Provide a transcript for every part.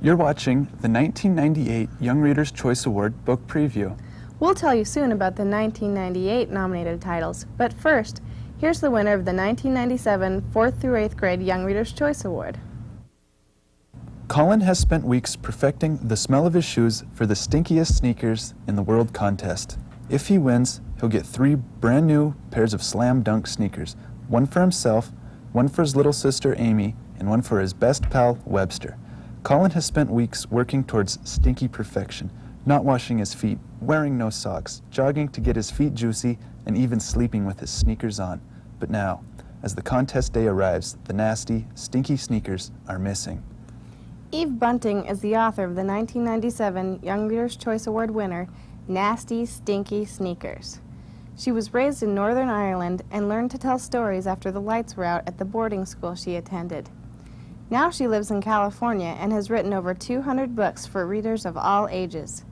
You're watching the 1998 Young Reader's Choice Award book preview. We'll tell you soon about the 1998 nominated titles, but first, here's the winner of the 1997 4th through 8th grade Young Reader's Choice Award. Colin has spent weeks perfecting the smell of his shoes for the stinkiest sneakers in the world contest. If he wins, he'll get 3 brand new pairs of slam dunk sneakers, one for himself, one for his little sister Amy, and one for his best pal Webster. Colin has spent weeks working towards stinky perfection, not washing his feet, wearing no socks, jogging to get his feet juicy, and even sleeping with his sneakers on. But now, as the contest day arrives, the nasty, stinky sneakers are missing. Eve Bunting is the author of the 1997 Young Reader's Choice Award winner, Nasty, Stinky Sneakers. She was raised in Northern Ireland and learned to tell stories after the lights were out at the boarding school she attended. Now she lives in California and has written over 200 books for readers of all ages.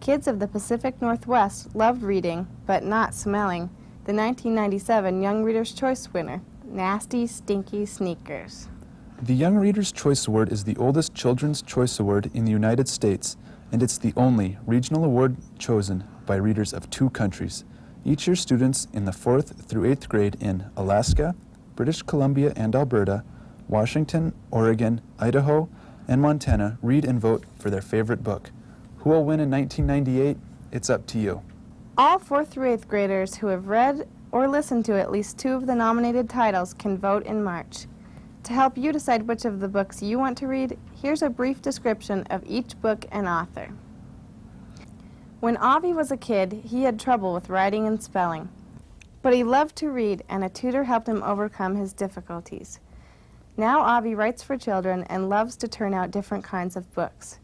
Kids of the Pacific Northwest loved reading, but not smelling, the 1997 Young Reader's Choice winner, Nasty, Stinky Sneakers. The Young Reader's Choice Award is the oldest children's choice award in the United States, and it's the only regional award chosen by readers of 2 countries. Each year, students in the 4th through 8th grade in Alaska, British Columbia and Alberta, Washington, Oregon, Idaho, and Montana read and vote for their favorite book. Who will win in 1998? It's up to you. All 4th through 8th graders who have read or listened to at least 2 of the nominated titles can vote in March. To help you decide which of the books you want to read, here's a brief description of each book and author. When Avi was a kid, he had trouble with writing and spelling. But he loved to read, and a tutor helped him overcome his difficulties. Now Avi writes for children and loves to turn out different kinds of books.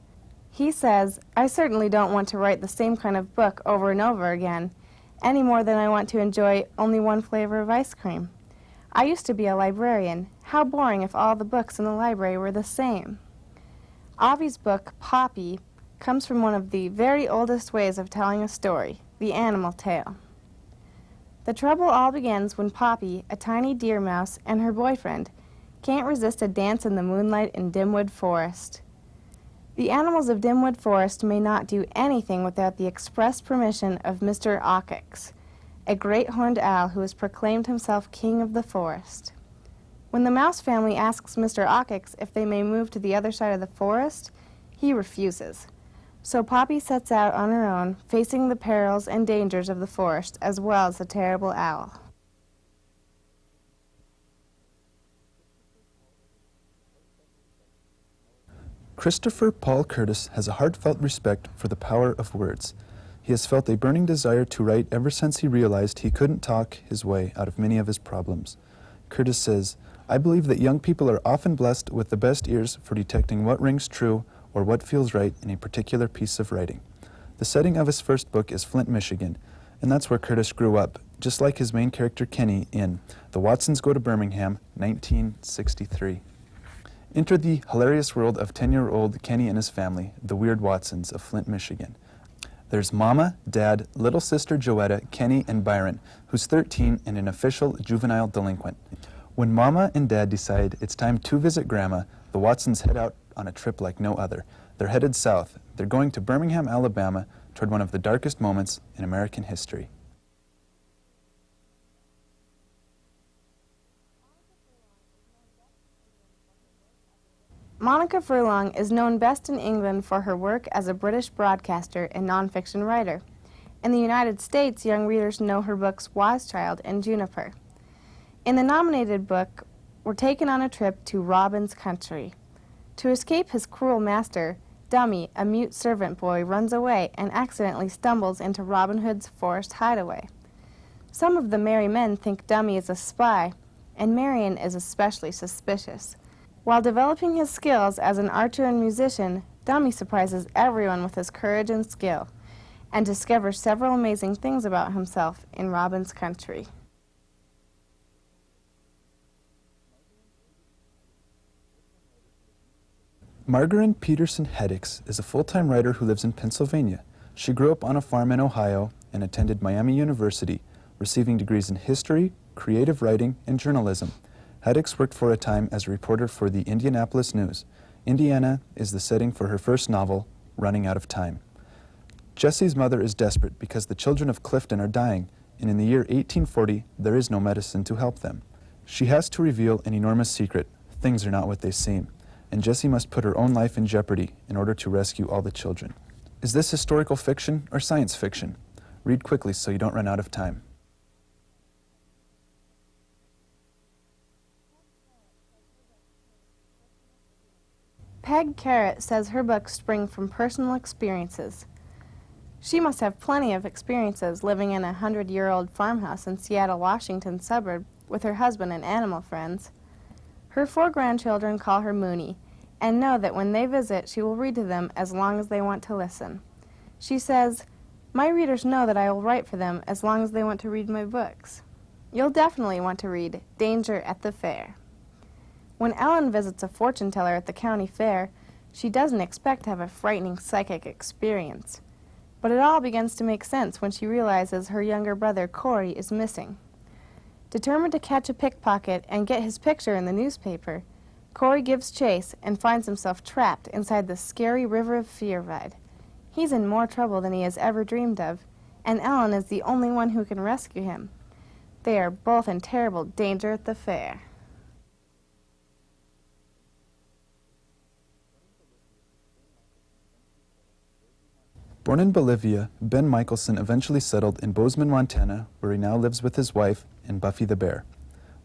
He says, "I certainly don't want to write the same kind of book over and over again, any more than I want to enjoy only one flavor of ice cream. I used to be a librarian. How boring if all the books in the library were the same." Avi's book, Poppy, comes from one of the very oldest ways of telling a story, the animal tale. The trouble all begins when Poppy, a tiny deer mouse, and her boyfriend can't resist a dance in the moonlight in Dimwood Forest. The animals of Dimwood Forest may not do anything without the express permission of Mr. Ockix, a great horned owl who has proclaimed himself king of the forest. When the mouse family asks Mr. Ockix if they may move to the other side of the forest, he refuses. So Poppy sets out on her own, facing the perils and dangers of the forest as well as the terrible owl. Christopher Paul Curtis has a heartfelt respect for the power of words. He has felt a burning desire to write ever since he realized he couldn't talk his way out of many of his problems. Curtis says, "I believe that young people are often blessed with the best ears for detecting what rings true or what feels right in a particular piece of writing." The setting of his first book is Flint, Michigan, and that's where Curtis grew up, just like his main character Kenny in The Watsons Go to Birmingham, 1963. Enter the hilarious world of 10-year-old Kenny and his family, the Weird Watsons of Flint, Michigan. There's Mama, Dad, little sister Joetta, Kenny, and Byron, who's 13 and an official juvenile delinquent. When Mama and Dad decide it's time to visit Grandma, the Watsons head out on a trip like no other. They're headed south. They're going to Birmingham, Alabama, toward one of the darkest moments in American history. Monica Furlong is known best in England for her work as a British broadcaster and nonfiction writer. In the United States, young readers know her books Wise Child and Juniper. In the nominated book, we're taken on a trip to Robin's country. To escape his cruel master, Dummy, a mute servant boy, runs away and accidentally stumbles into Robin Hood's forest hideaway. Some of the merry men think Dummy is a spy, and Marion is especially suspicious. While developing his skills as an archer and musician, Dummy surprises everyone with his courage and skill, and discovers several amazing things about himself in Robin's country. Margaret Peterson Heddix is a full-time writer who lives in Pennsylvania. She grew up on a farm in Ohio and attended Miami University, receiving degrees in history, creative writing, and journalism. Heddix worked for a time as a reporter for the Indianapolis News. Indiana is the setting for her first novel, Running Out of Time. Jessie's mother is desperate because the children of Clifton are dying, and in the year 1840, there is no medicine to help them. She has to reveal an enormous secret. Things are not what they seem, and Jessie must put her own life in jeopardy in order to rescue all the children. Is this historical fiction or science fiction? Read quickly so you don't run out of time. Peg Carrot says her books spring from personal experiences. She must have plenty of experiences living in a 100-year-old farmhouse in Seattle, Washington suburb with her husband and animal friends. Her 4 grandchildren call her Mooney and know that when they visit, she will read to them as long as they want to listen. She says, "My readers know that I will write for them as long as they want to read my books." You'll definitely want to read Danger at the Fair. When Ellen visits a fortune teller at the county fair, she doesn't expect to have a frightening psychic experience. But it all begins to make sense when she realizes her younger brother, Corey, is missing. Determined to catch a pickpocket and get his picture in the newspaper, Corey gives chase and finds himself trapped inside the scary River of Fear ride. He's in more trouble than he has ever dreamed of, and Ellen is the only one who can rescue him. They are both in terrible danger at the fair. Born in Bolivia, Ben Michelson eventually settled in Bozeman, Montana, where he now lives with his wife and Buffy the bear.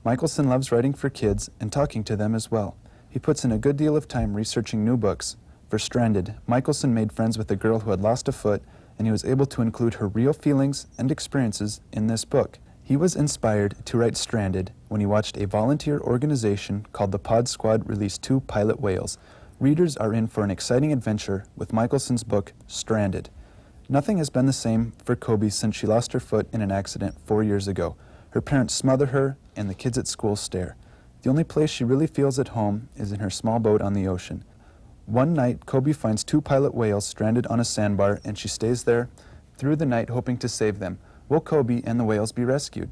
Michelson loves writing for kids and talking to them as well. He puts in a good deal of time researching new books. For Stranded, Michelson made friends with a girl who had lost a foot, and he was able to include her real feelings and experiences in this book. He was inspired to write Stranded when he watched a volunteer organization called the Pod Squad release 2 pilot whales. Readers are in for an exciting adventure with Michelson's book, Stranded. Nothing has been the same for Kobe since she lost her foot in an accident 4 years ago. Her parents smother her, and the kids at school stare. The only place she really feels at home is in her small boat on the ocean. One night, Kobe finds 2 pilot whales stranded on a sandbar, and she stays there through the night hoping to save them. Will Kobe and the whales be rescued?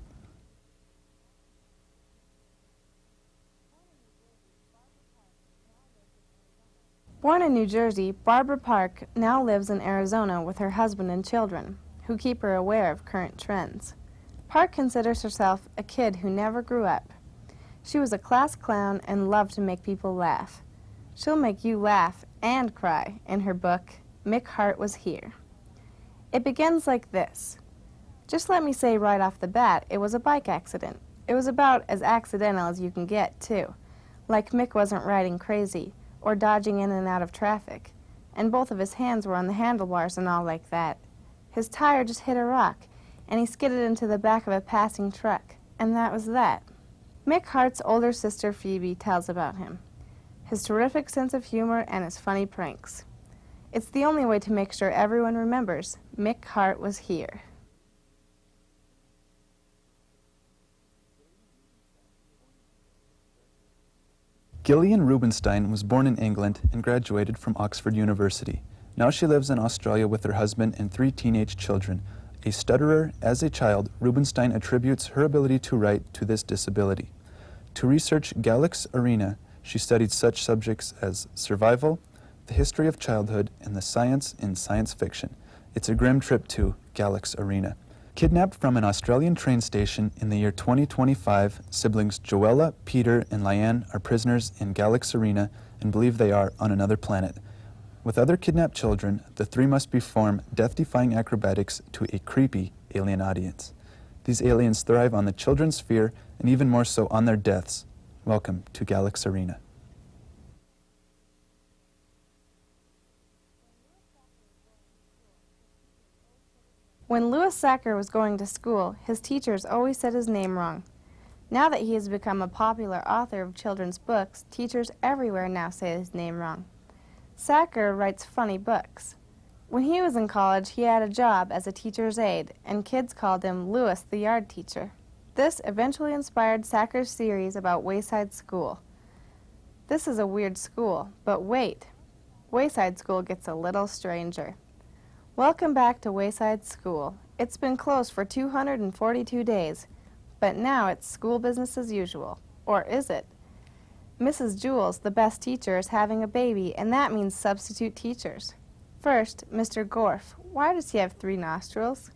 Born in New Jersey, Barbara Park now lives in Arizona with her husband and children, who keep her aware of current trends. Park considers herself a kid who never grew up. She was a class clown and loved to make people laugh. She'll make you laugh and cry in her book, Mick Hart Was Here. It begins like this. Just let me say right off the bat, it was a bike accident. It was about as accidental as you can get, too. Like Mick wasn't riding crazy or dodging in and out of traffic, and both of his hands were on the handlebars and all like that. His tire just hit a rock, and he skidded into the back of a passing truck, and that was that. Mick Hart's older sister Phoebe tells about him, his terrific sense of humor and his funny pranks. It's the only way to make sure everyone remembers Mick Hart was here. Gillian Rubinstein was born in England and graduated from Oxford University. Now she lives in Australia with her husband and 3 teenage children. A stutterer as a child, Rubinstein attributes her ability to write to this disability. To research Galax Arena, she studied such subjects as survival, the history of childhood, and the science in science fiction. It's a grim trip to Galax Arena. Kidnapped from an Australian train station in the year 2025, siblings Joella, Peter, and Lyanne are prisoners in Galax Arena and believe they are on another planet. With other kidnapped children, the 3 must perform death-defying acrobatics to a creepy alien audience. These aliens thrive on the children's fear and even more so on their deaths. Welcome to Galax Arena. When Louis Sacker was going to school, his teachers always said his name wrong. Now that he has become a popular author of children's books, teachers everywhere now say his name wrong. Sacker writes funny books. When he was in college, he had a job as a teacher's aide, and kids called him Louis the Yard Teacher. This eventually inspired Sacker's series about Wayside School. This is a weird school, but wait. Wayside School gets a little stranger. Welcome back to Wayside School. It's been closed for 242 days, but now it's school business as usual. Or is it? Mrs. Jules, the best teacher, is having a baby, and that means substitute teachers. First, Mr. Gorf. Why does he have 3 nostrils?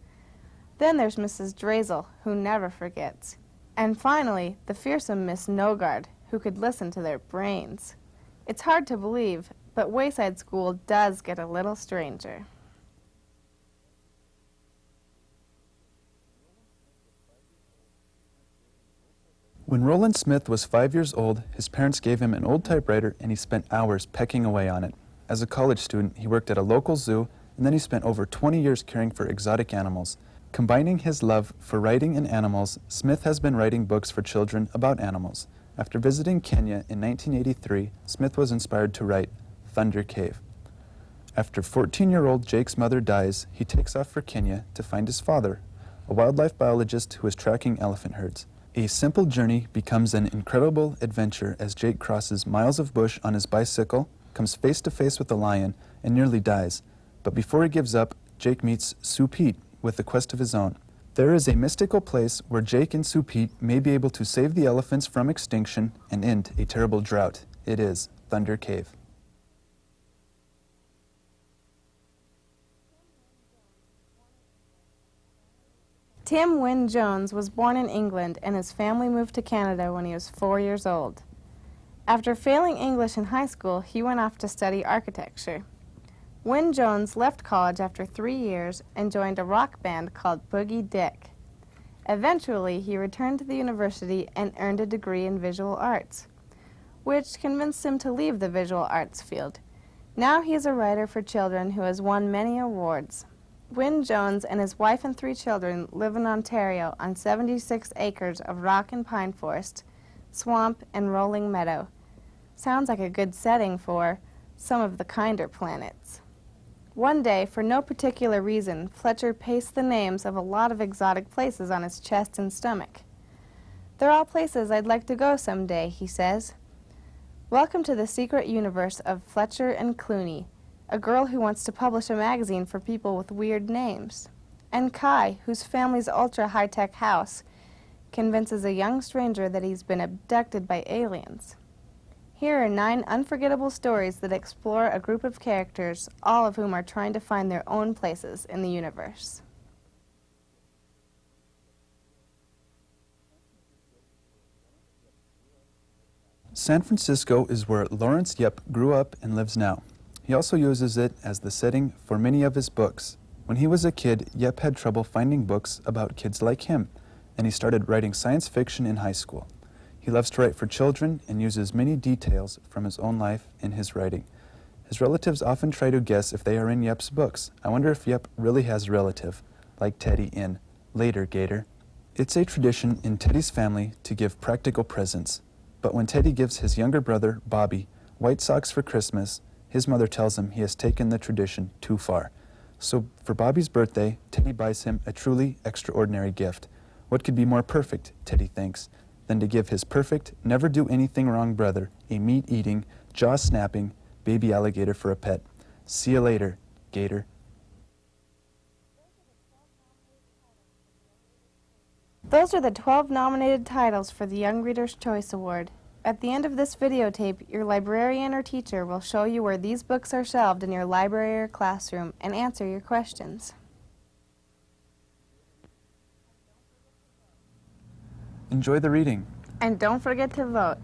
Then there's Mrs. Drazel, who never forgets. And finally, the fearsome Miss Nogard, who could listen to their brains. It's hard to believe, but Wayside School does get a little stranger. When Roland Smith was 5 years old, his parents gave him an old typewriter and he spent hours pecking away on it. As a college student, he worked at a local zoo, and then he spent over 20 years caring for exotic animals. Combining his love for writing and animals, Smith has been writing books for children about animals. After visiting Kenya in 1983, Smith was inspired to write Thunder Cave. After 14-year-old Jake's mother dies, he takes off for Kenya to find his father, a wildlife biologist who is tracking elephant herds. A simple journey becomes an incredible adventure as Jake crosses miles of bush on his bicycle, comes face to face with a lion, and nearly dies. But before he gives up, Jake meets Sue Pete with a quest of his own. There is a mystical place where Jake and Sue Pete may be able to save the elephants from extinction and end a terrible drought. It is Thunder Cave. Tim Wynne Jones was born in England, and his family moved to Canada when he was 4 years old. After failing English in high school, he went off to study architecture. Wynne Jones left college after 3 years and joined a rock band called Boogie Dick. Eventually, he returned to the university and earned a degree in visual arts, which convinced him to leave the visual arts field. Now he is a writer for children who has won many awards. Wynne Jones and his wife and 3 children live in Ontario on 76 acres of rock and pine forest, swamp, and rolling meadow. Sounds like a good setting for some of the kinder planets. One day, for no particular reason, Fletcher pasted the names of a lot of exotic places on his chest and stomach. "They're all places I'd like to go someday," he says. Welcome to the secret universe of Fletcher and Cooney, a girl who wants to publish a magazine for people with weird names. And Kai, whose family's ultra-high-tech house convinces a young stranger that he's been abducted by aliens. Here are 9 unforgettable stories that explore a group of characters, all of whom are trying to find their own places in the universe. San Francisco is where Lawrence Yep grew up and lives now. He also uses it as the setting for many of his books. When he was a kid, Yep had trouble finding books about kids like him, and he started writing science fiction in high school. He loves to write for children and uses many details from his own life in his writing. His relatives often try to guess if they are in Yep's books. I wonder if Yep really has a relative, like Teddy in Later, Gator. It's a tradition in Teddy's family to give practical presents. But when Teddy gives his younger brother, Bobby, white socks for Christmas, his mother tells him he has taken the tradition too far. So for Bobby's birthday, Teddy buys him a truly extraordinary gift. What could be more perfect, Teddy thinks, than to give his perfect, never-do-anything-wrong brother a meat-eating, jaw-snapping baby alligator for a pet. See you later, Gator. Those are the 12 nominated titles for the Young Reader's Choice Award. At the end of this videotape, your librarian or teacher will show you where these books are shelved in your library or classroom and answer your questions. Enjoy the reading. And don't forget to vote.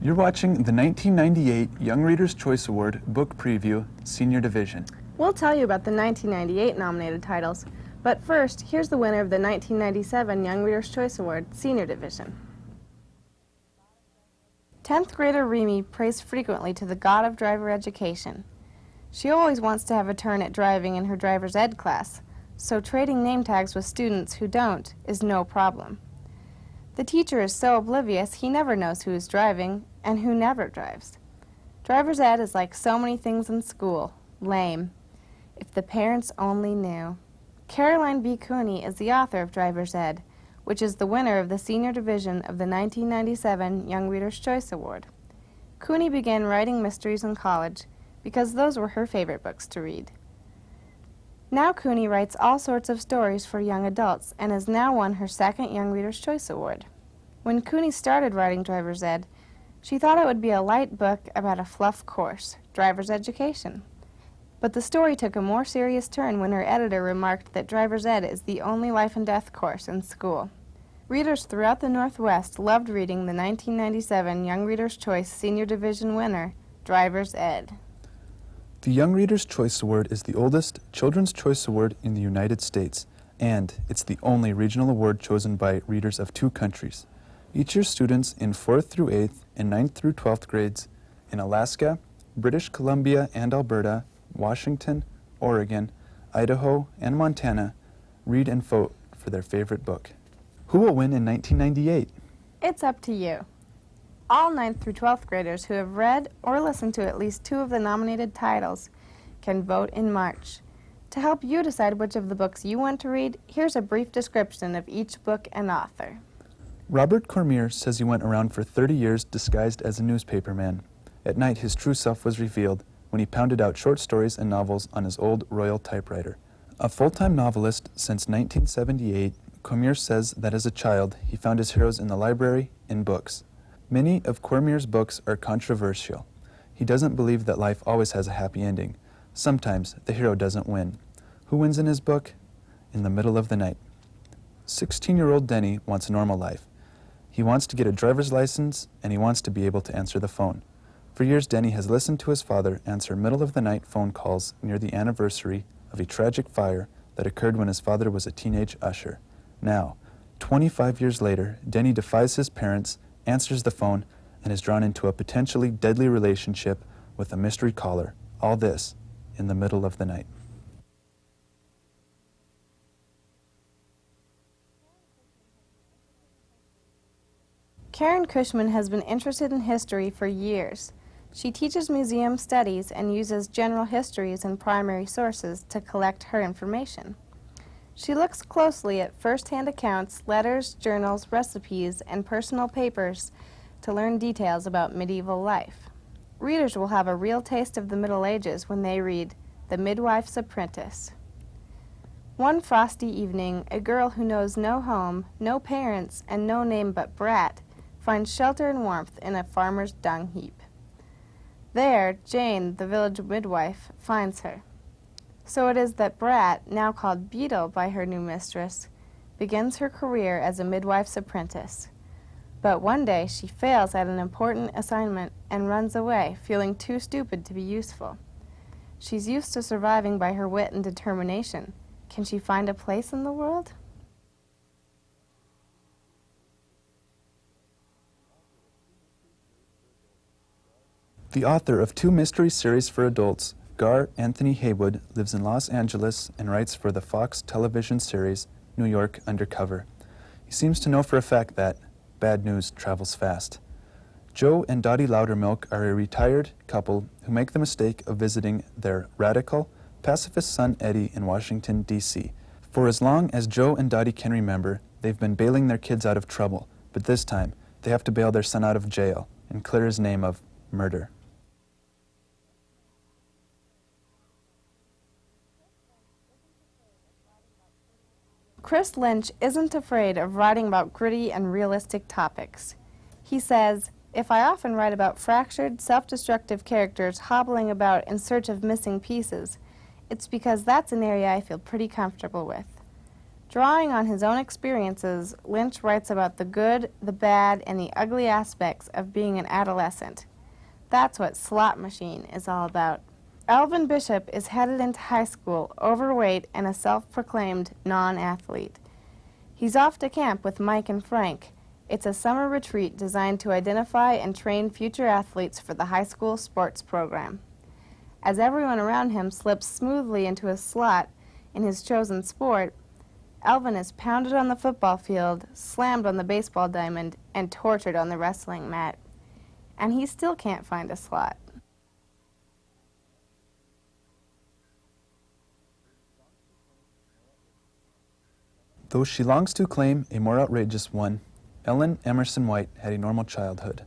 You're watching the 1998 Young Reader's Choice Award Book Preview, Senior Division. We'll tell you about the 1998 nominated titles, but first, here's the winner of the 1997 Young Reader's Choice Award, Senior Division. 10th grader Remy prays frequently to the god of driver education. She always wants to have a turn at driving in her driver's ed class, so trading name tags with students who don't is no problem. The teacher is so oblivious he never knows who is driving and who never drives. Driver's ed is like so many things in school, lame. If the parents only knew. Caroline B. Cooney is the author of Driver's Ed, which is the winner of the Senior Division of the 1997 Young Reader's Choice Award. Cooney began writing mysteries in college because those were her favorite books to read. Now Cooney writes all sorts of stories for young adults and has now won her second Young Reader's Choice Award. When Cooney started writing Driver's Ed, she thought it would be a light book about a fluff course, driver's education. But the story took a more serious turn when her editor remarked that Driver's Ed is the only life and death course in school. Readers throughout the Northwest loved reading the 1997 Young Reader's Choice Senior Division winner, Driver's Ed. The Young Reader's Choice Award is the oldest children's choice award in the United States, and it's the only regional award chosen by readers of two countries. Each year, students in 4th through 8th and 9th through 12th grades in Alaska, British Columbia and Alberta, Washington, Oregon, Idaho, and Montana read and vote for their favorite book. Who will win in 1998? It's up to you. All 9th through 12th graders who have read or listened to at least two of the nominated titles can vote in March. To help you decide which of the books you want to read, here's a brief description of each book and author. Robert Cormier says he went around for 30 years disguised as a newspaperman. At night, his true self was revealed when he pounded out short stories and novels on his old Royal typewriter. A full-time novelist since 1978, Cormier says that as a child, he found his heroes in the library, in books. Many of Cormier's books are controversial. He doesn't believe that life always has a happy ending. Sometimes the hero doesn't win. Who wins in his book? In the middle of the night. 16-year-old Denny wants a normal life. He wants to get a driver's license, and he wants to be able to answer the phone. For years, Denny has listened to his father answer middle-of-the-night phone calls near the anniversary of a tragic fire that occurred when his father was a teenage usher. Now, 25 years later, Denny defies his parents, answers the phone, and is drawn into a potentially deadly relationship with a mystery caller. All this in the middle of the night. Karen Cushman has been interested in history for years. She teaches museum studies and uses general histories and primary sources to collect her information. She looks closely at first-hand accounts, letters, journals, recipes, and personal papers to learn details about medieval life. Readers will have a real taste of the Middle Ages when they read The Midwife's Apprentice. One frosty evening, a girl who knows no home, no parents, and no name but Brat finds shelter and warmth in a farmer's dung heap. There, Jane, the village midwife, finds her. So it is that Brat, now called Beetle by her new mistress, begins her career as a midwife's apprentice. But one day she fails at an important assignment and runs away, feeling too stupid to be useful. She's used to surviving by her wit and determination. Can she find a place in the world? The author of two mystery series for adults, Gar Anthony Haywood, lives in Los Angeles and writes for the Fox television series, New York Undercover. He seems to know for a fact that bad news travels fast. Joe and Dottie Loudermilk are a retired couple who make the mistake of visiting their radical, pacifist son Eddie in Washington, D.C. For as long as Joe and Dottie can remember, they've been bailing their kids out of trouble, but this time they have to bail their son out of jail and clear his name of murder. Chris Lynch isn't afraid of writing about gritty and realistic topics. He says, "If I often write about fractured, self-destructive characters hobbling about in search of missing pieces, it's because that's an area I feel pretty comfortable with. Drawing on his own experiences, Lynch writes about the good, the bad, and the ugly aspects of being an adolescent. That's what Slot Machine is all about. Alvin Bishop is headed into high school, overweight, and a self-proclaimed non-athlete. He's off to camp with Mike and Frank. It's a summer retreat designed to identify and train future athletes for the high school sports program. As everyone around him slips smoothly into a slot in his chosen sport, Alvin is pounded on the football field, slammed on the baseball diamond, and tortured on the wrestling mat. And he still can't find a slot. Though she longs to claim a more outrageous one, Ellen Emerson White had a normal childhood.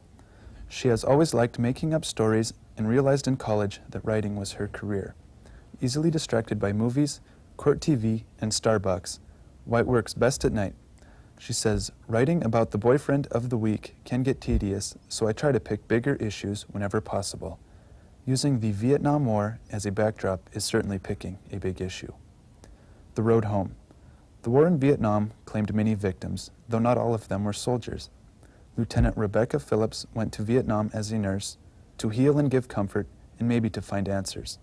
She has always liked making up stories and realized in college that writing was her career. Easily distracted by movies, court TV, and Starbucks, White works best at night. She says, writing about the boyfriend of the week can get tedious, so I try to pick bigger issues whenever possible. Using the Vietnam War as a backdrop is certainly picking a big issue. The road home. The war in Vietnam claimed many victims, though not all of them were soldiers. Lieutenant Rebecca Phillips went to Vietnam as a nurse, to heal and give comfort, and maybe to find answers.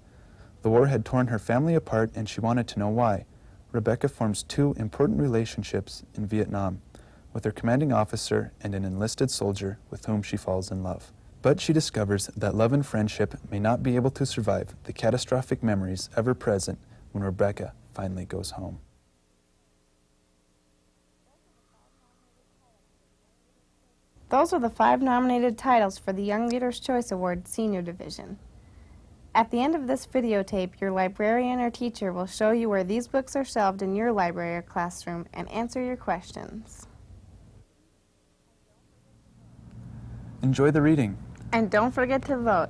The war had torn her family apart, and she wanted to know why. Rebecca forms two important relationships in Vietnam, with her commanding officer and an enlisted soldier with whom she falls in love. But she discovers that love and friendship may not be able to survive the catastrophic memories ever present when Rebecca finally goes home. Those are the 5 nominated titles for the Young Reader's Choice Award Senior Division. At the end of this videotape, your librarian or teacher will show you where these books are shelved in your library or classroom and answer your questions. Enjoy the reading. And don't forget to vote.